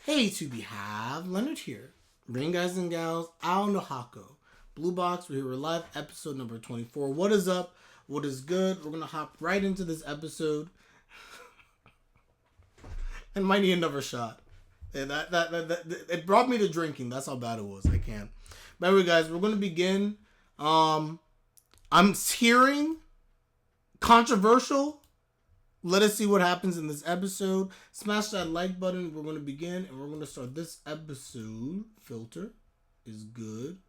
Hey, to be have Leonard here. Ring guys and gals, Ao no Hako. Blue Box, we're here live, episode number 24. What is up? What is good? We're gonna hop right into this episode. And might need another shot. Yeah, that it brought me to drinking. That's how bad it was. I can't. But anyway, guys, we're gonna begin. I'm hearing controversial. Let us see what happens in this episode. Smash that like button. We're going to begin and we're going to start this episode. Filter is good.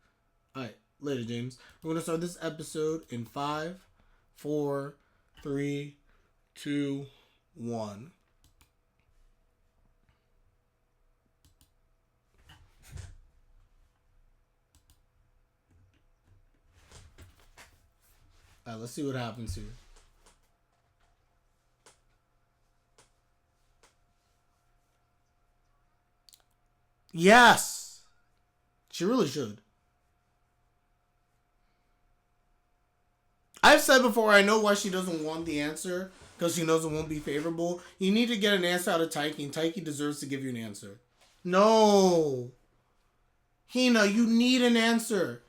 Alright, later, James. We're going to start this episode in 5, 4, 3, 2, 1. Alright, let's see what happens here. Yes! She really should. I've said before, I know why she doesn't want the answer. Because she knows it won't be favorable. You need to get an answer out of Taiki, and Taiki deserves to give you an answer. No! Hina, you need an answer.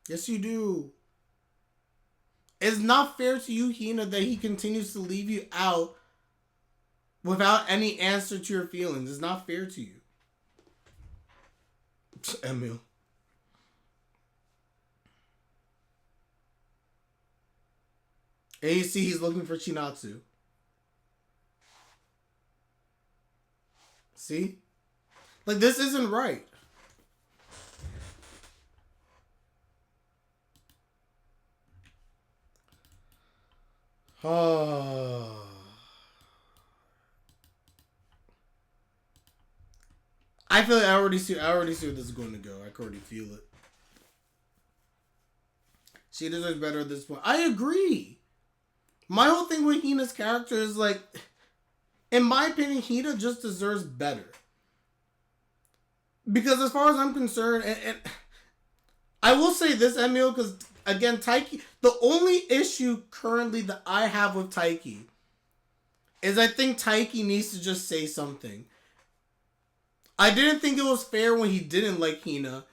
Yes, you do. It's not fair to you, Hina, that he continues to leave you out without any answer to your feelings. It's not fair to you. Emil. And you see he's looking for Chinatsu. See? Like, this isn't right. Oh. I feel like I already see where this is going to go. I can already feel it. She deserves better at this point. I agree. My whole thing with Hina's character is like, in my opinion, Hina just deserves better. Because as far as I'm concerned, and I will say this, Emil, because again, Taiki, the only issue currently that I have with Taiki is I think Taiki needs to just say something. I didn't think it was fair when he didn't like Hina,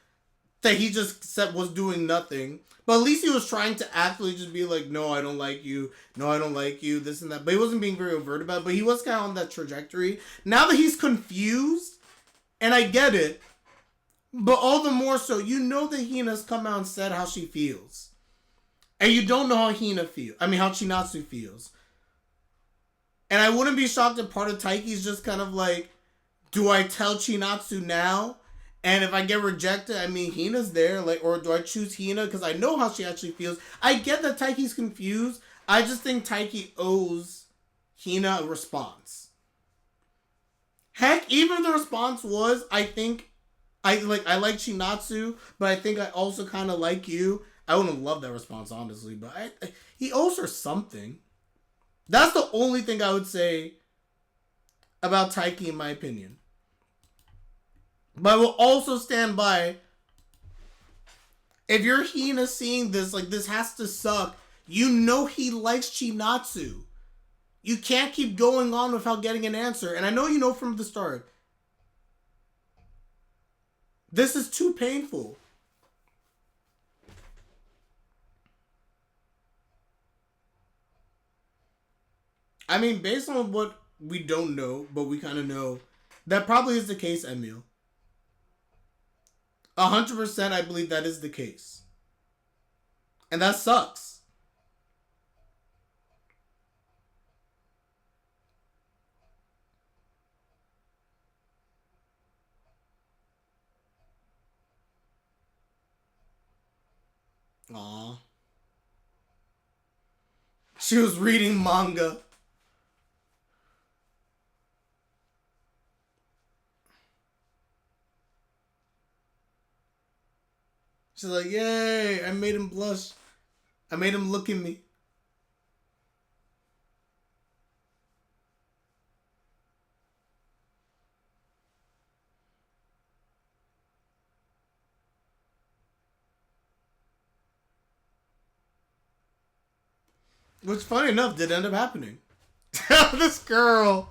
that he just said was doing nothing. But at least he was trying to actually just be like, no, I don't like you. No, I don't like you. This and that. But he wasn't being very overt about it. But he was kind of on that trajectory. Now that he's confused, and I get it, but all the more so, you know that Hina's come out and said how she feels. And you don't know how Hina feels. I mean, how Chinatsu feels. And I wouldn't be shocked if part of Taiki's just kind of like, do I tell Chinatsu now? And if I get rejected, I mean, Hina's there. Like, or do I choose Hina? Because I know how she actually feels. I get that Taiki's confused. I just think Taiki owes Hina a response. Heck, even if the response was, I think, I like Chinatsu, but I think I also kind of like you. I wouldn't love that response, honestly. But he owes her something. That's the only thing I would say about Taiki, in my opinion. But I will also stand by, if you're Hina seeing this, like, this has to suck. You know he likes Chinatsu. You can't keep going on without getting an answer. And I know you know from the start. This is too painful. I mean, based on what we don't know, but we kind of know, that probably is the case, Emil. 100% I believe that is the case. And that sucks. Aww. She was reading manga. She's like, yay, I made him blush. I made him look at me. Which, funny enough, did end up happening. This girl.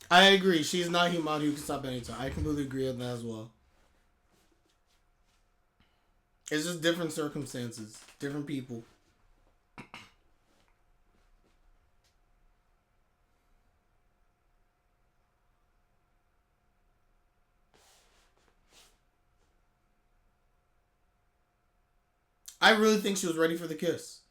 I agree. She's not human who can stop anytime. I completely agree on that as well. It's just different circumstances, different people. I really think she was ready for the kiss.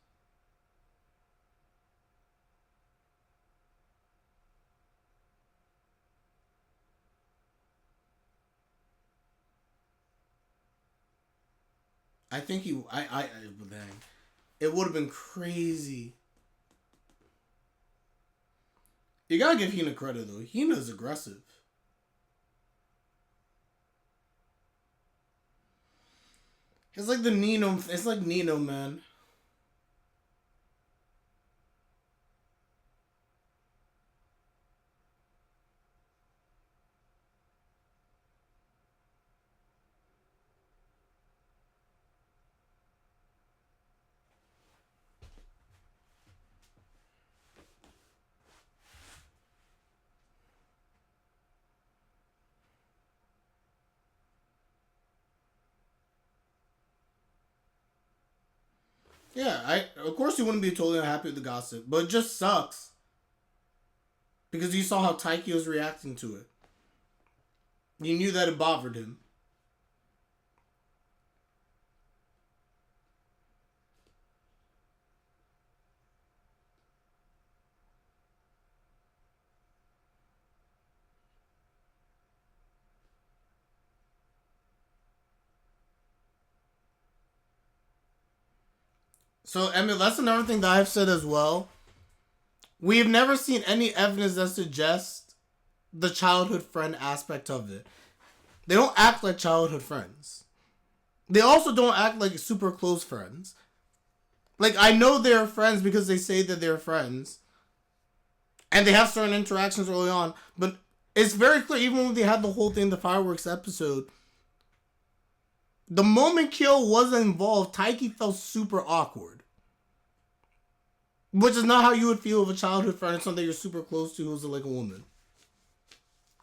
I think he. Dang. It would have been crazy. You gotta give Hina credit though. Hina's aggressive. It's like the Nino. It's like Nino, man. Yeah, I of course you wouldn't be totally unhappy with the gossip, but it just sucks because you saw how Taiki was reacting to it. You knew that it bothered him. So, Emily, that's another thing that I've said as well. We have never seen any evidence that suggests the childhood friend aspect of it. They don't act like childhood friends. They also don't act like super close friends. Like, I know they're friends because they say that they're friends. And they have certain interactions early on. But it's very clear, even when they had the whole thing, the fireworks episode, the moment Kyou wasn't involved, Taiki felt super awkward. Which is not how you would feel with a childhood friend or something you're super close to who's like a woman.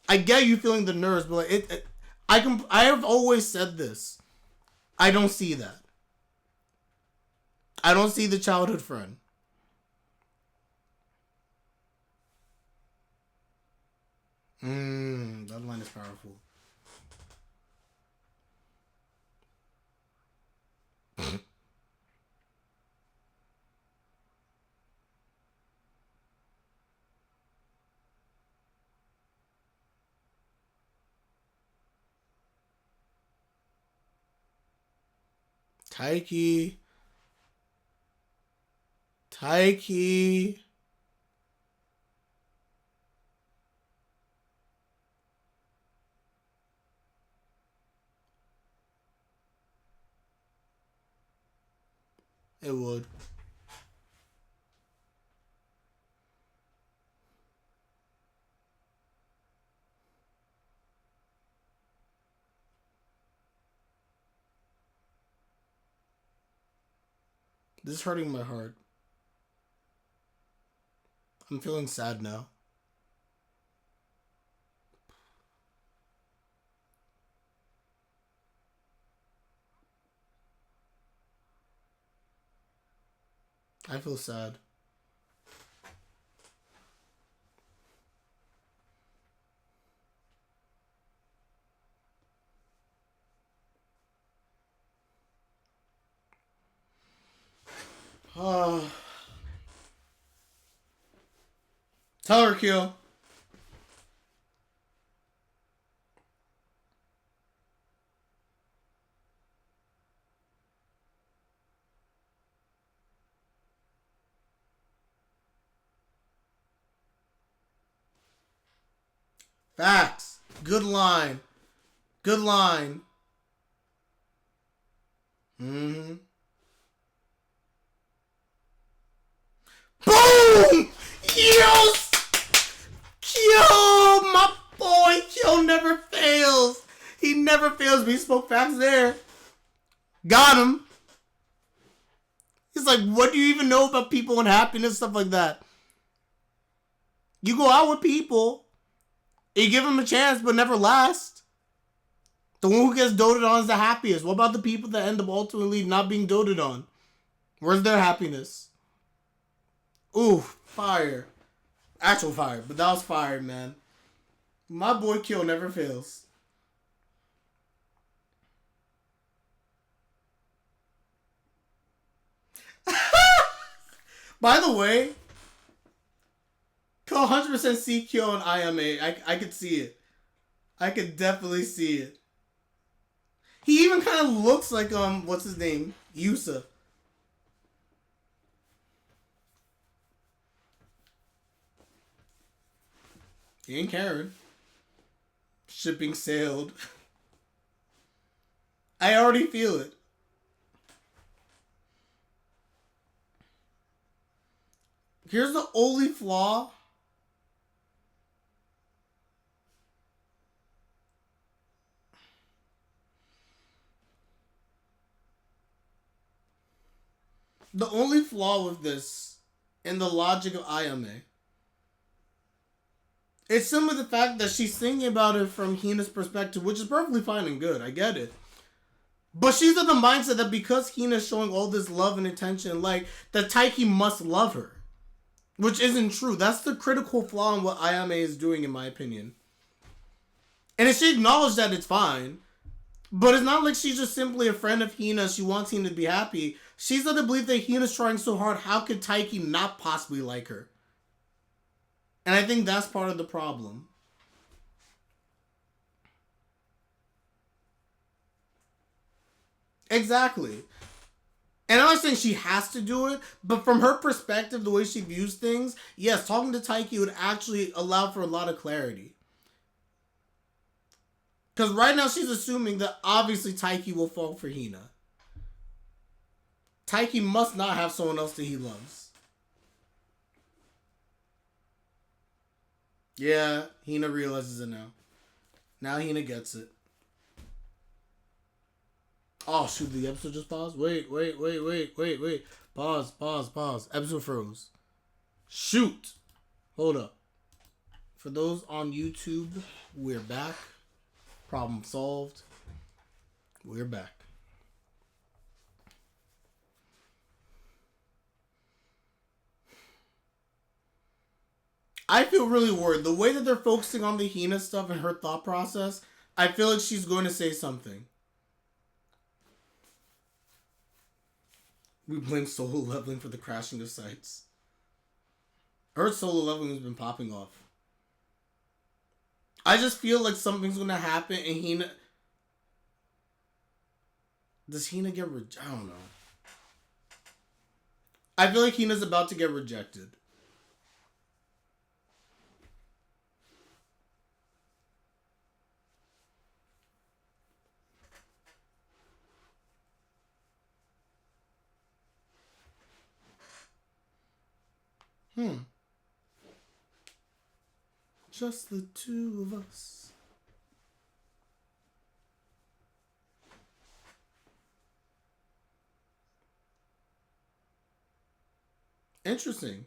I get you feeling the nerves, but like I have always said this. I don't see that. I don't see the childhood friend. That line is powerful. Taiki. Taiki. It would. This is hurting my heart. I'm feeling sad now. I feel sad. Tell her, Kyou. Facts. Good line. Good line. Mm-hmm. Boom! Yes! Kyou! My boy Kyou never fails. He never fails, but he spoke facts there. Got him. He's like, what do you even know about people and happiness, stuff like that? You go out with people, you give them a chance, but never last. The one who gets doted on is the happiest. What about the people that end up ultimately not being doted on? Where's their happiness? Ooh, fire. Actual fire, but that was fire, man. My boy Kyou never fails. By the way, 100% see Kyou and Ayame. I could see it. I could definitely see it. He even kind of looks like, what's his name? Yusa. He ain't Karen. Shipping sailed. I already feel it. Here's the only flaw. The only flaw with this, in the logic of Ayame, it's similar to the fact that she's thinking about it from Hina's perspective, which is perfectly fine and good. I get it. But she's of the mindset that because Hina's showing all this love and attention, like, that Taiki must love her. Which isn't true. That's the critical flaw in what Ayame is doing, in my opinion. And if she acknowledged that, it's fine. But it's not like she's just simply a friend of Hina. She wants Hina to be happy. She's of the belief that Hina's trying so hard. How could Taiki not possibly like her? And I think that's part of the problem. Exactly. And I'm not saying she has to do it, but from her perspective, the way she views things, yes, talking to Taiki would actually allow for a lot of clarity. Because right now she's assuming that obviously Taiki will fall for Hina. Taiki must not have someone else that he loves. Yeah, Hina realizes it now. Now Hina gets it. Oh, shoot, the episode just paused? Wait. Pause. Episode froze. Shoot. Hold up. For those on YouTube, we're back. Problem solved. We're back. I feel really worried. The way that they're focusing on the Hina stuff and her thought process, I feel like she's going to say something. We blame solo leveling for the crashing of sites. Her solo leveling has been popping off. I just feel like something's going to happen and Hina... Does Hina get rejected? I don't know. I feel like Hina's about to get rejected. Just the two of us. Interesting.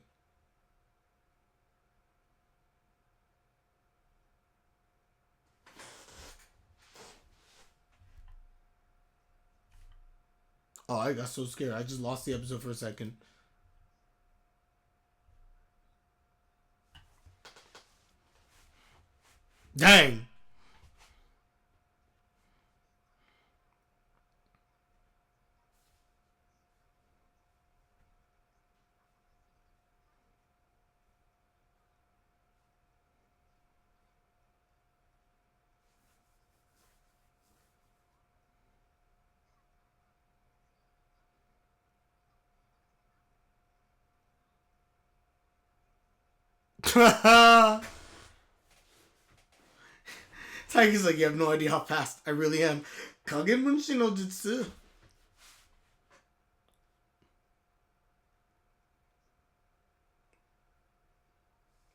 Oh, I got so scared. I just lost the episode for a second. Dang. Taiki's like, you have no idea how fast I really am. Kagemunshi no Jutsu.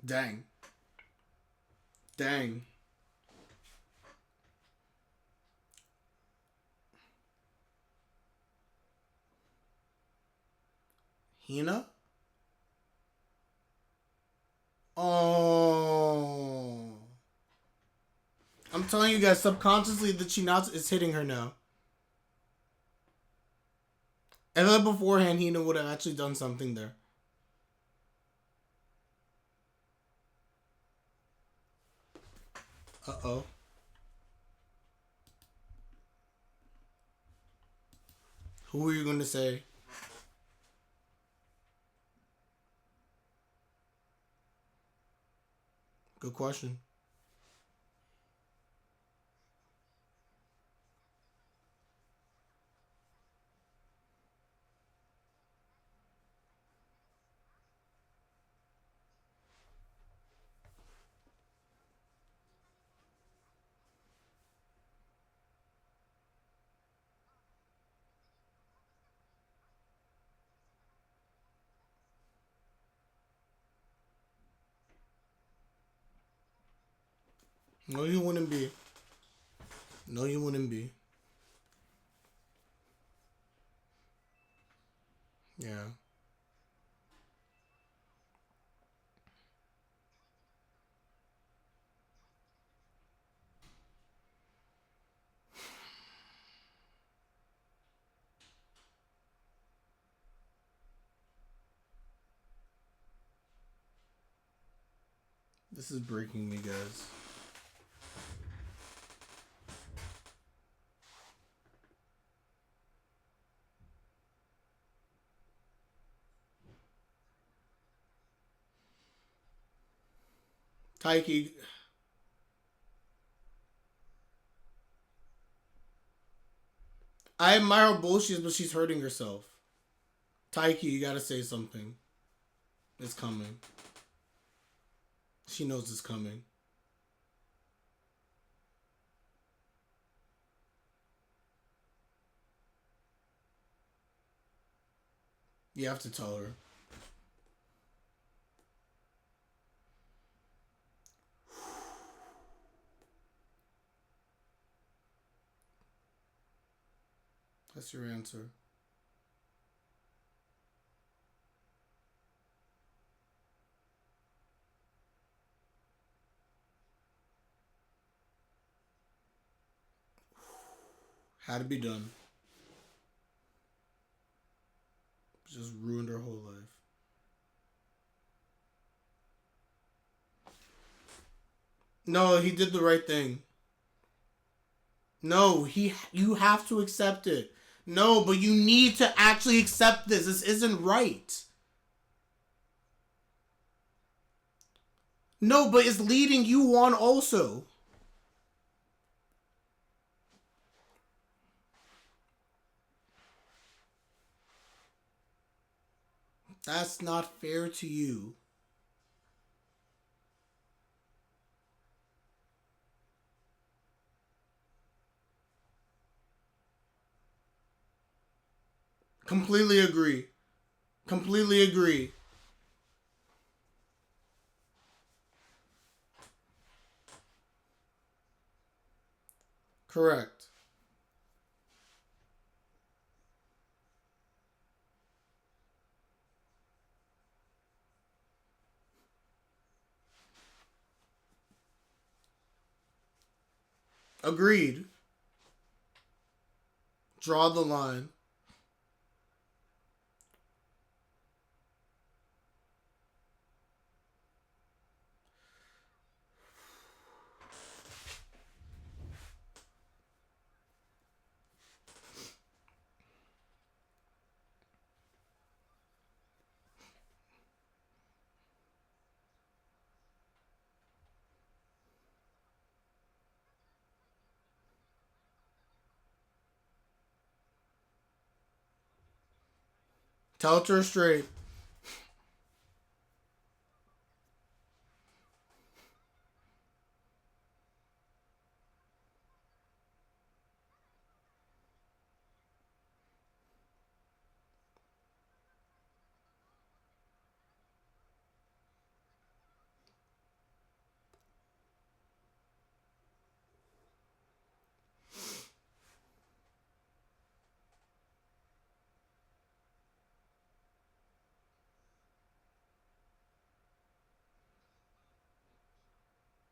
Dang. Dang. Hina? Oh. I'm telling you guys, subconsciously, the Chinatsu is hitting her now. And then beforehand, Hina would have actually done something there. Uh-oh. Who were you going to say? Good question. No, you wouldn't be. No, you wouldn't be. Yeah. This is breaking me, guys. Taiki. I admire how bold she is, but she's hurting herself. Taiki, you gotta say something. It's coming. She knows it's coming. You have to tell her. That's your answer. Had to be done. Just ruined her whole life. No, he did the right thing. No, you have to accept it. No, but you need to actually accept this. This isn't right. No, but it's leading you on also. That's not fair to you. Completely agree. Completely agree. Correct. Agreed. Draw the line. Tell it to her straight.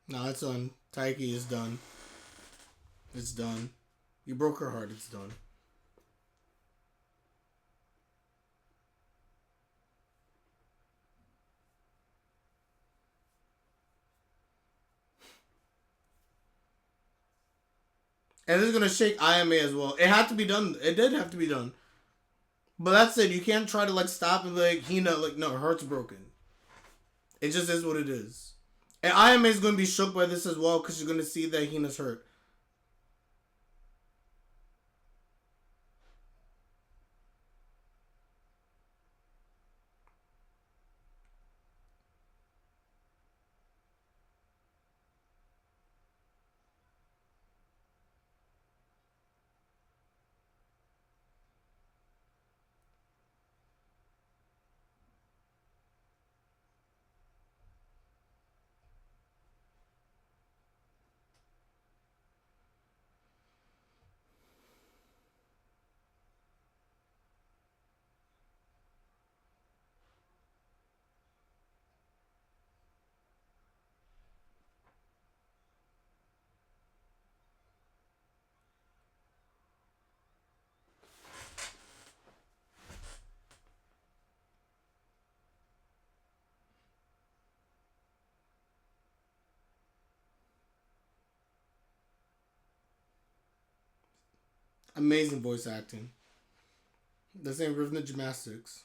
No, it's done. Taiki is done. It's done. You broke her heart. It's done. And this is gonna shake Ayame as well. It had to be done. It did have to be done. But that's it. You can't try to like stop and be like Hina. Like no, her heart's broken. It just is what it is. And Ayame is gonna be shook by this as well because she's gonna see that Hina's hurt. Amazing voice acting. The same rhythmic gymnastics.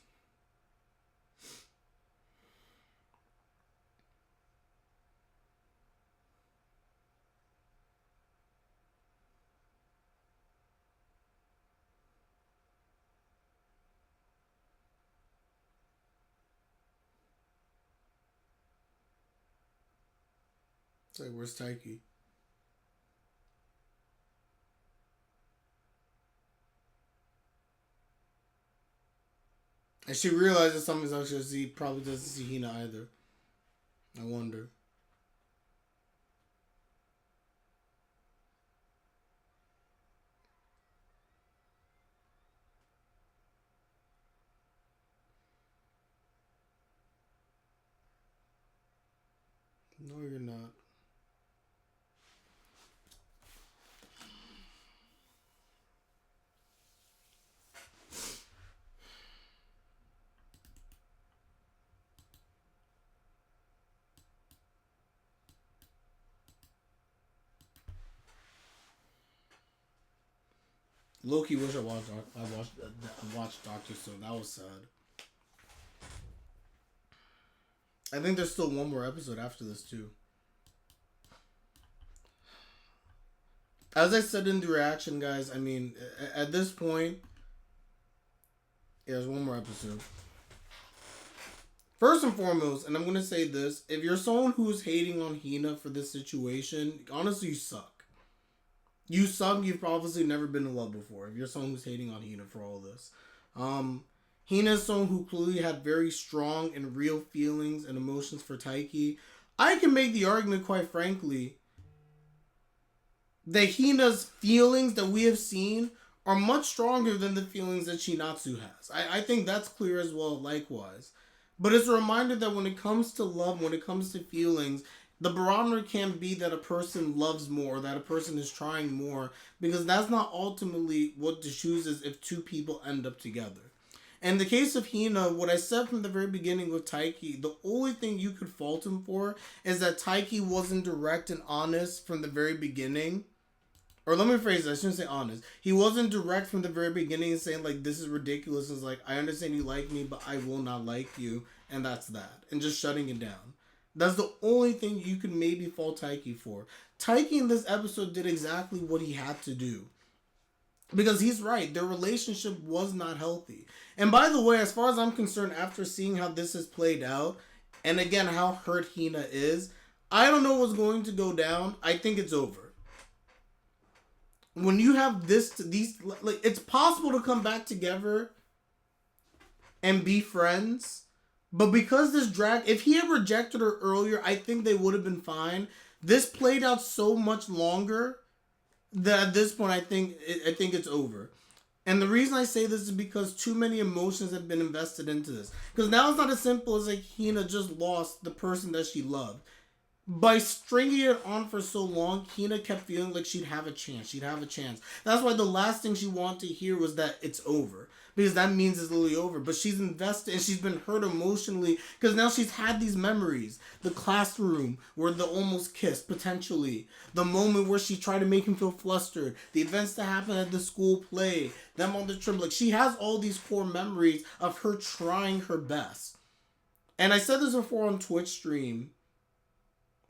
It's like, where's Taiki? And she realizes something's up. She probably doesn't see Hina either. I wonder. No, you're not. Loki wish I watched Doctor Stone. That was sad. I think there's still one more episode after this too. As I said in the reaction, guys, I mean, at this point, yeah, there's one more episode. First and foremost, and I'm gonna say this: if you're someone who's hating on Hina for this situation, honestly, you suck. You suck. You've obviously never been in love before. If you're someone who's hating on Hina for all this, Hina is someone who clearly had very strong and real feelings and emotions for Taiki. I can make the argument, quite frankly, that Hina's feelings that we have seen are much stronger than the feelings that Chinatsu has. I think that's clear as well, likewise. But it's a reminder that when it comes to love, when it comes to feelings, the barometer can't be that a person loves more, that a person is trying more, because that's not ultimately what the chooses if two people end up together. In the case of Hina, what I said from the very beginning with Taiki, the only thing you could fault him for is that Taiki wasn't direct and honest from the very beginning. Or let me phrase it, I shouldn't say honest. He wasn't direct from the very beginning and saying, like, this is ridiculous. It's like, I understand you like me, but I will not like you. And that's that. And just shutting it down. That's the only thing you could maybe fault Taiki for. Taiki in this episode did exactly what he had to do. Because he's right, their relationship was not healthy. And by the way, as far as I'm concerned, after seeing how this has played out, and again, how hurt Hina is, I don't know what's going to go down. I think it's over. When you have like, it's possible to come back together and be friends, but because this drag, if he had rejected her earlier, I think they would have been fine. This played out so much longer that at this point, I think it's over. And the reason I say this is because too many emotions have been invested into this. Because now it's not as simple as like Hina just lost the person that she loved. by stringing it on for so long, Hina kept feeling like she'd have a chance. She'd have a chance. That's why the last thing she wanted to hear was that it's over. Because that means it's literally over. But she's invested and she's been hurt emotionally because now she's had these memories. The classroom where the almost kiss, potentially. The moment where she tried to make him feel flustered. The events that happened at the school play. Them on the trip. Like, she has all these core memories of her trying her best. And I said this before on Twitch stream.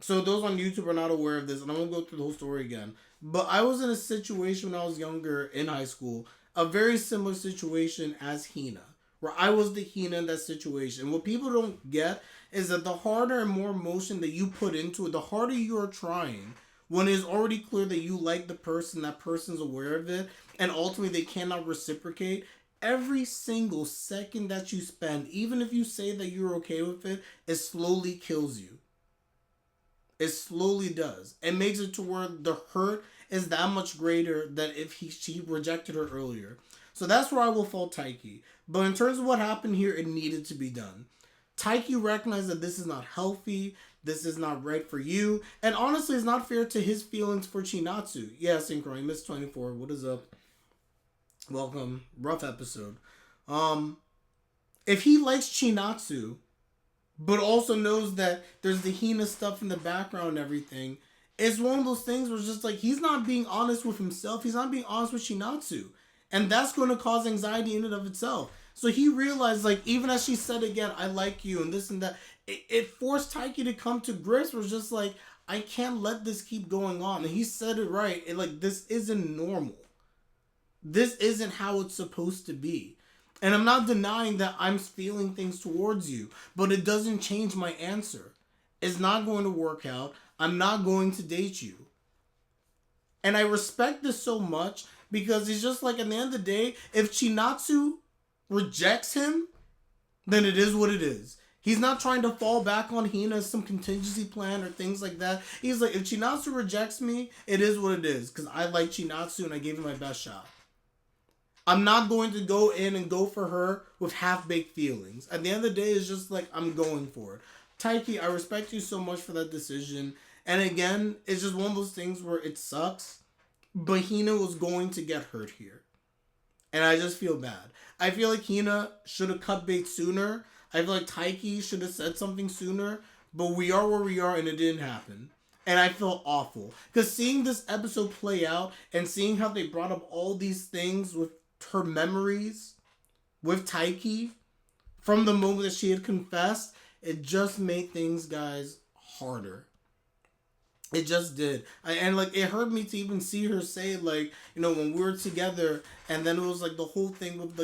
So those on YouTube are not aware of this, and I won't go through the whole story again. But I was in a situation when I was younger in high school, a very similar situation as Hina, where I was the Hina in that situation. What people don't get is that the harder and more emotion that you put into it, the harder you are trying, when it is already clear that you like the person, that person's aware of it, and ultimately they cannot reciprocate, every single second that you spend, even if you say that you're okay with it, it slowly kills you. It slowly does. It makes it to where the hurt is that much greater than if she rejected her earlier. So that's where I will fault Taiki. But in terms of what happened here, it needed to be done. Taiki recognized that this is not healthy. This is not right for you. And honestly, it's not fair to his feelings for Chinatsu. Yeah, Synchro, Miss 24, what is up? Welcome. Rough episode. If he likes Chinatsu, but also knows that there's the Hina stuff in the background and everything, it's one of those things where it's just like, he's not being honest with himself. He's not being honest with Chinatsu. And that's going to cause anxiety in and of itself. So he realized, like, even as she said again, I like you and this and that, it forced Taiki to come to grips where it's just like, I can't let this keep going on. And he said it right. Like, this isn't normal. This isn't how it's supposed to be. And I'm not denying that I'm feeling things towards you, but it doesn't change my answer. It's not going to work out. I'm not going to date you. And I respect this so much because it's just like, at the end of the day, if Chinatsu rejects him, then it is what it is. He's not trying to fall back on Hina as some contingency plan or things like that. He's like, if Chinatsu rejects me, it is what it is because I like Chinatsu and I gave him my best shot. I'm not going to go in and go for her with half-baked feelings. At the end of the day, it's just like, I'm going for it. Taiki, I respect you so much for that decision. And again, it's just one of those things where it sucks. But Hina was going to get hurt here. And I just feel bad. I feel like Hina should have cut bait sooner. I feel like Taiki should have said something sooner. But we are where we are and it didn't happen. And I feel awful. Because seeing this episode play out and seeing how they brought up all these things with her memories with Taiki from the moment that she had confessed, it just made things, guys, harder. It just did. And like, it hurt me to even see her say, like, you know, when we were together, and then it was like the whole thing with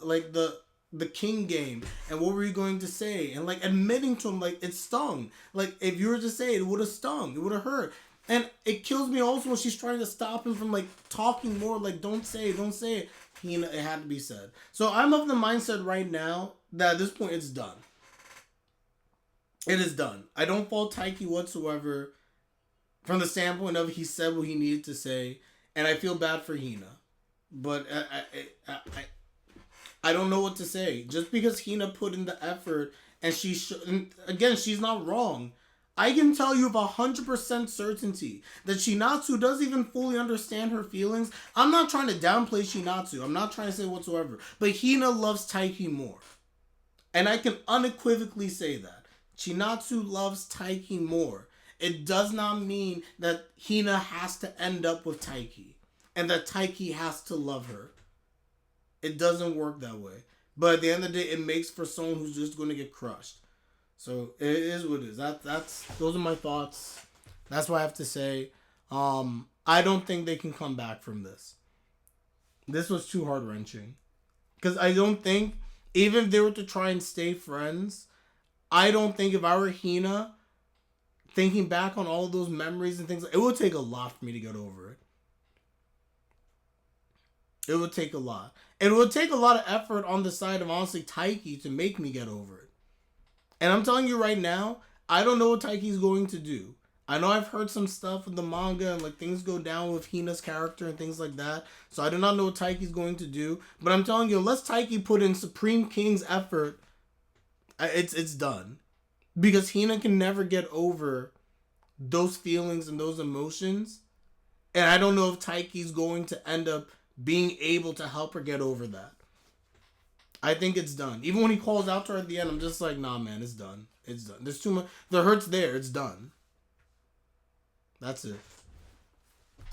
like the king game, and what were you going to say? And like admitting to him, like, it stung. Like, if you were to say it, it would have stung. It would have hurt. And it kills me also when she's trying to stop him from like talking more, like, don't say it. Hina, it had to be said. So I'm of the mindset right now that at this point it's done. It is done. I don't fault Taiki whatsoever from the standpoint of he said what he needed to say, and I feel bad for Hina. But I don't know what to say. Just because Hina put in the effort and again, she's not wrong. I can tell you with 100% certainty that Chinatsu doesn't even fully understand her feelings. I'm not trying to downplay Chinatsu. I'm not trying to say whatsoever. But Hina loves Taiki more. And I can unequivocally say that. Chinatsu loves Taiki more. It does not mean that Hina has to end up with Taiki. And that Taiki has to love her. It doesn't work that way. But at the end of the day, it makes for someone who's just going to get crushed. So it is what it is. Those are my thoughts. That's what I have to say. I don't think they can come back from this. This was too heart-wrenching. Because I don't think, even if they were to try and stay friends, I don't think if I were Hina, thinking back on all those memories and things, it would take a lot for me to get over it. It would take a lot. It would take a lot of effort on the side of, honestly, Taiki to make me get over it. And I'm telling you right now, I don't know what Taiki's going to do. I know I've heard some stuff in the manga and like things go down with Hina's character and things like that. So I do not know what Taiki's going to do. But I'm telling you, unless Taiki put in Supreme King's effort, it's done. Because Hina can never get over those feelings and those emotions. And I don't know if Taiki's going to end up being able to help her get over that. I think it's done. Even when he calls out to her at the end, I'm just like, nah, man, it's done. It's done. There's too much. The hurt's there. It's done. That's it.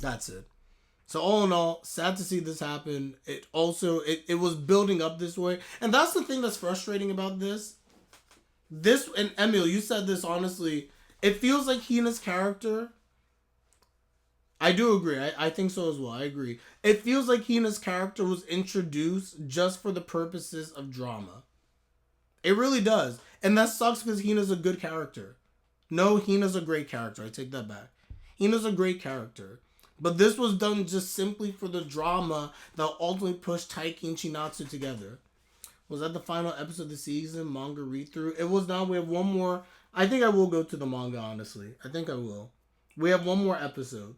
That's it. So all in all, sad to see this happen. It also, it was building up this way. And that's the thing that's frustrating about this. This, and Emil, you said this honestly, it feels like Hina's character, I do agree. I think so as well. I agree. It feels like Hina's character was introduced just for the purposes of drama. It really does. And that sucks because Hina's a good character. No, Hina's a great character. I take that back. Hina's a great character. But this was done just simply for the drama that ultimately pushed Taiki and Chinatsu together. Was that the final episode of the season? Manga read-through? It was not. We have one more. I think I will go to the manga, honestly. I think I will. We have one more episode.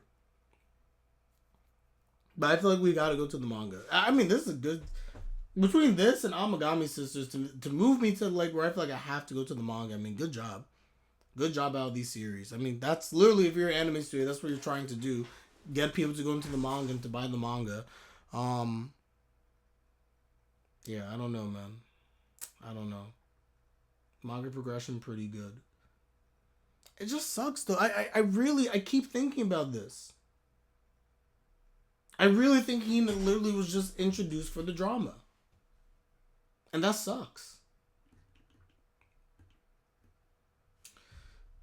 But I feel like we gotta go to the manga. I mean, this is a good... Between this and Amagami Sisters, to move me to like where I feel like I have to go to the manga, I mean, good job. Good job out of these series. I mean, that's literally, if you're an anime studio, that's what you're trying to do. Get people to go into the manga and to buy the manga. Yeah, I don't know, man. I don't know. Manga progression, pretty good. It just sucks, though. I keep thinking about this. I really think Hina literally was just introduced for the drama. And that sucks.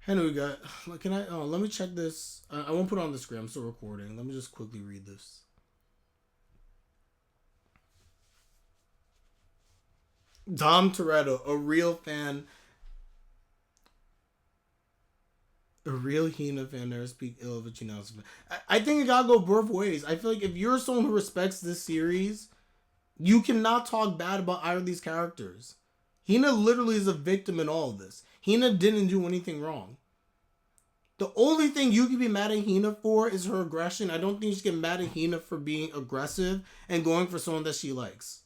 Anyway, guys, can I? Oh, let me check this. I won't put it on the screen. I'm still recording. Let me just quickly read this. Dom Toretto, a real fan, a real Hina fan, never speak ill of a Chinatsu fan. I think it gotta go both ways. I feel like if you're someone who respects this series, you cannot talk bad about either of these characters. Hina literally is a victim in all of this. Hina didn't do anything wrong. The only thing you can be mad at Hina for is her aggression. I don't think you should get mad at Hina for being aggressive and going for someone that she likes.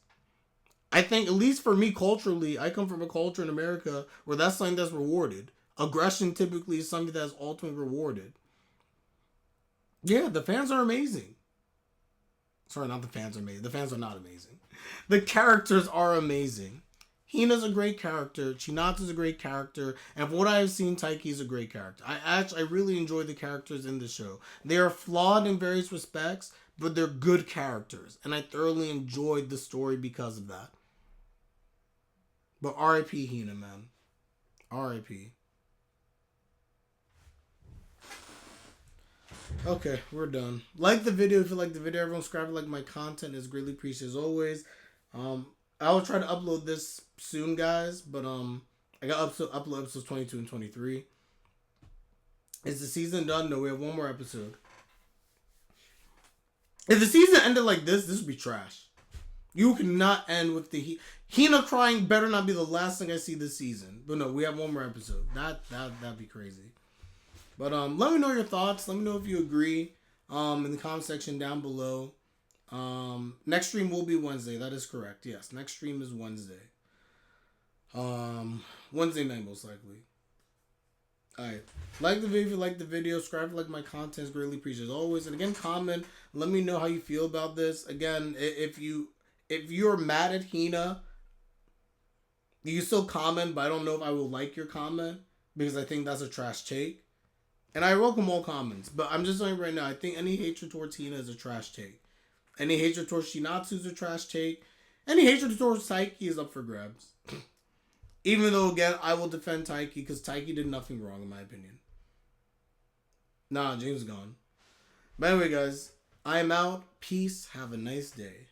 I think, at least for me culturally, I come from a culture in America where that's something that's rewarded. Aggression typically is something that's ultimately rewarded. Yeah, the fans are amazing. Sorry, not the fans are amazing. The fans are not amazing. The characters are amazing. Hina's a great character. Chinatsu's a great character. And from what I have seen, Taiki's a great character. I really enjoy the characters in the show. They are flawed in various respects, but they're good characters. And I thoroughly enjoyed the story because of that. But R.I.P. Hina, man. R.I.P. Okay, we're done. Like the video if you like the video. Everyone subscribe, like my content is greatly appreciated as always. I will try to upload this soon, guys, but I got to upload episodes 22 and 23. Is the season done? No, we have one more episode. If the season ended like this would be trash. You cannot end with the Hina crying. Better not be the last thing I see this season. But no, we have one more episode. That'd be crazy. But let me know your thoughts. Let me know if you agree in the comment section down below. Next stream will be Wednesday. That is correct. Yes, next stream is Wednesday. Wednesday night most likely. Alright. Like the video if you like the video. Subscribe if you like my content. Is greatly appreciated as always. And again, comment. Let me know how you feel about this. Again, if you're mad at Hina, you can still comment, but I don't know if I will like your comment because I think that's a trash take. And I welcome all comments, but I'm just saying right now, I think any hatred towards Hina is a trash take. Any hatred towards Chinatsu is a trash take. Any hatred towards Taiki is up for grabs. Even though, again, I will defend Taiki because Taiki did nothing wrong in my opinion. Nah, James is gone. But anyway, guys, I am out. Peace. Have a nice day.